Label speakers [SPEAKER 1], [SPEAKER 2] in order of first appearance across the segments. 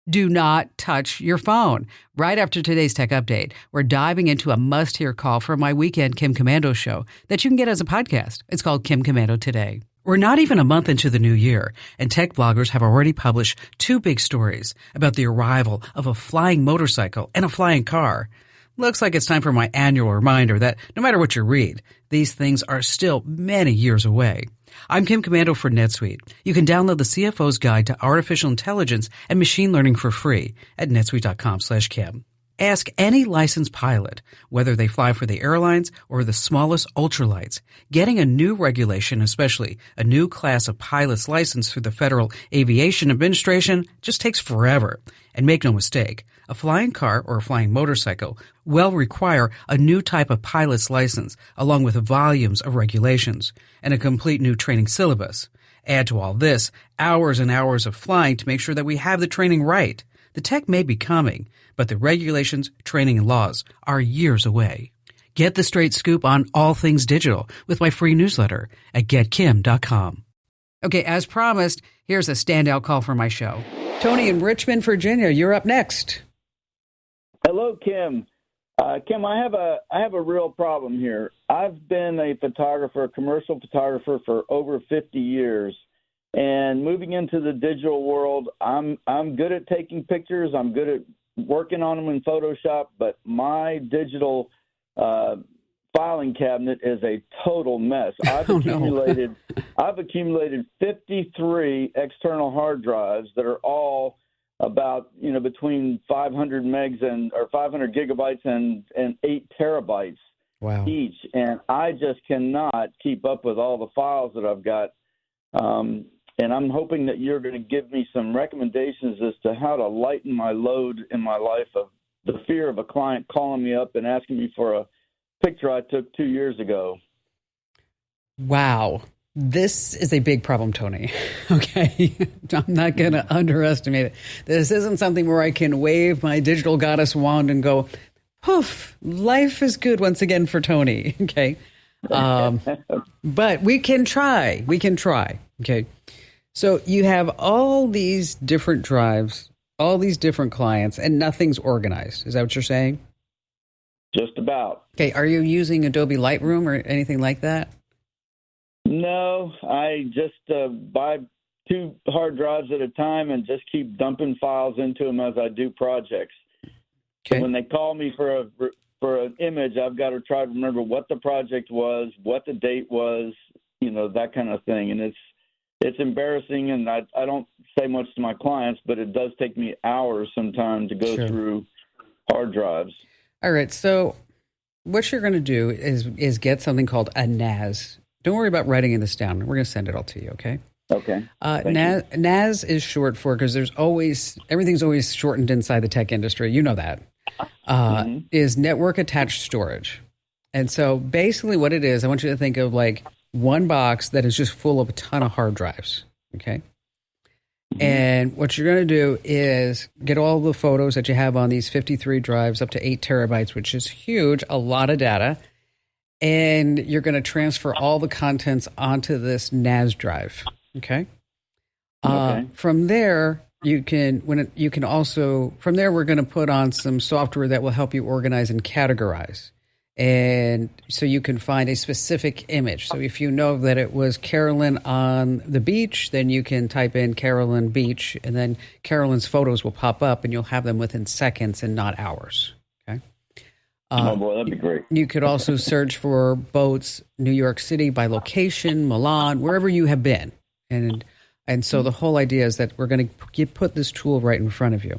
[SPEAKER 1] Do not touch your phone. Right after today's tech update, we're diving into a must-hear call from my weekend Kim Commando show that you can get as a podcast. It's called Kim Commando Today. We're not even a month into the new year, and tech bloggers have already published two big stories about the arrival of a flying motorcycle and a flying car. Looks like it's time for my annual reminder that no matter what you read, these things are still many years away. I'm Kim Commando for NetSuite. You can download the CFO's Guide to Artificial Intelligence and Machine Learning for free at netsuite.com/Kim. Ask any licensed pilot, whether they fly for the airlines or the smallest ultralights. Getting a new regulation, especially a new class of pilot's license through the Federal Aviation Administration, just takes forever. And make no mistake, a flying car or a flying motorcycle will require a new type of pilot's license, along with volumes of regulations and a complete new training syllabus. Add to all this hours and hours of flying to make sure that we have the training right. The tech may be coming, but the regulations, training, and laws are years away. Get the straight scoop on all things digital with my free newsletter at getkim.com. Okay, as promised, here's a standout call for my show. Tony in Richmond, Virginia, you're up next.
[SPEAKER 2] Hello, Kim. Kim, I have a real problem here. I've been a photographer, a commercial photographer for over 50 years, and moving into the digital world, I'm good at taking pictures. I'm good at working on them in Photoshop, but my digital filing cabinet is a total mess. I've accumulated 53 external hard drives that are all about, between 500 megs or 500 gigabytes and 8 terabytes each. And I just cannot keep up with all the files that I've got. And I'm hoping that you're going to give me some recommendations as to how to lighten my load in my life of the fear of a client calling me up and asking me for a picture I took 2 years ago.
[SPEAKER 1] Wow. This is a big problem, Tony. Okay. I'm not going to underestimate it. This isn't something where I can wave my digital goddess wand and go, poof, life is good once again for Tony. Okay. But we can try. Okay. So you have all these different drives, all these different clients, and nothing's organized. Is that what you're saying?
[SPEAKER 2] Just about.
[SPEAKER 1] Okay. Are you using Adobe Lightroom or anything like that?
[SPEAKER 2] No, I just buy 2 hard drives at a time and just keep dumping files into them as I do projects. Okay. So when they call me for an image, I've got to try to remember what the project was, what the date was, that kind of thing. And it's embarrassing, and I don't say much to my clients, but it does take me hours sometimes to go through hard drives. All
[SPEAKER 1] right. So what you're going to do is get something called a NAS. Don't worry about writing this down. We're going to send it all to you, okay?
[SPEAKER 2] Okay.
[SPEAKER 1] NAS is short for, because everything's always shortened inside the tech industry. You know that. Is network attached storage. And so basically what it is, I want you to think of like one box that is just full of a ton of hard drives, okay? And what you're going to do is get all the photos that you have on these 53 drives up to 8 terabytes, which is huge, a lot of data. And you're going to transfer all the contents onto this NAS drive. Okay. From there, from there, we're going to put on some software that will help you organize and categorize. And so you can find a specific image. So if you know that it was Carolyn on the beach, then you can type in Carolyn Beach, and then Carolyn's photos will pop up, and you'll have them within seconds and not hours.
[SPEAKER 2] Oh, boy, that'd be great.
[SPEAKER 1] You could also search for boats, New York City by location, Milan, wherever you have been. And so the whole idea is that we're going to put this tool right in front of you.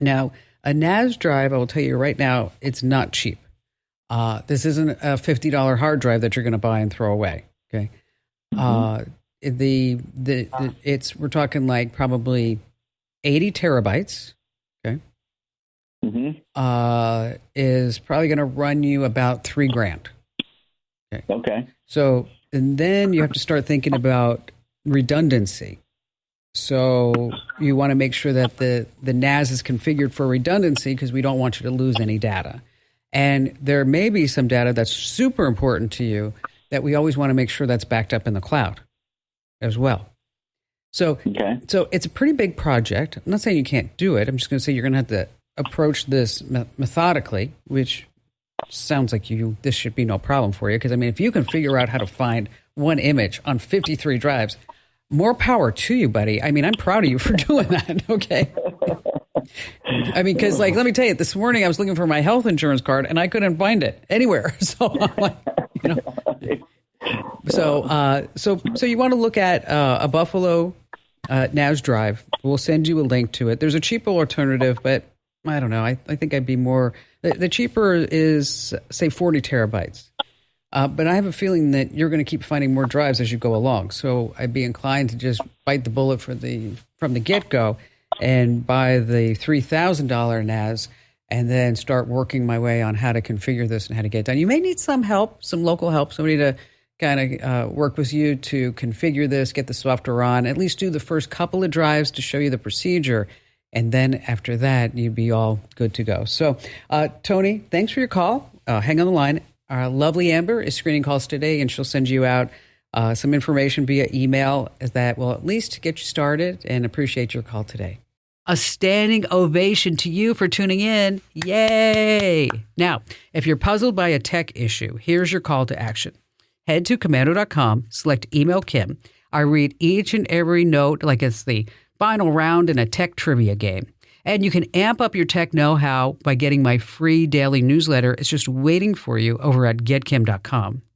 [SPEAKER 1] Now, a NAS drive, I will tell you right now, it's not cheap. This isn't a $50 hard drive that you're going to buy and throw away. Okay. We're talking like probably 80 terabytes. Okay. Is probably going to run you about $3,000.
[SPEAKER 2] Okay.
[SPEAKER 1] So, and then you have to start thinking about redundancy. So you want to make sure that the NAS is configured for redundancy, because we don't want you to lose any data. And there may be some data that's super important to you that we always want to make sure that's backed up in the cloud as well. So,
[SPEAKER 2] okay.
[SPEAKER 1] So it's a pretty big project. I'm not saying you can't do it. I'm just going to say you're going to have to approach this methodically, which sounds like this should be no problem for you. Because, I mean, if you can figure out how to find one image on 53 drives, more power to you, buddy. I mean, I'm proud of you for doing that, okay? I mean, because, like, let me tell you, this morning I was looking for my health insurance card, and I couldn't find it anywhere. So, I'm like, you know. So you want to look at a Buffalo NAS drive. We'll send you a link to it. There's a cheaper alternative, but I don't know. I think I'd be more... The cheaper is, say, 40 terabytes. But I have a feeling that you're going to keep finding more drives as you go along. So I'd be inclined to just bite the bullet from the get-go and buy the $3,000 NAS and then start working my way on how to configure this and how to get it done. You may need some help, some local help, somebody to kind of work with you to configure this, get the software on, at least do the first couple of drives to show you the procedure. And then after that, you'd be all good to go. So, Tony, thanks for your call. Hang on the line. Our lovely Amber is screening calls today, and she'll send you out some information via email that will at least get you started, and appreciate your call today. A standing ovation to you for tuning in. Yay! Now, if you're puzzled by a tech issue, here's your call to action. Head to Komando.com, select Email Kim. I read each and every note like it's the final round in a tech trivia game. And you can amp up your tech know-how by getting my free daily newsletter. It's just waiting for you over at GetKim.com.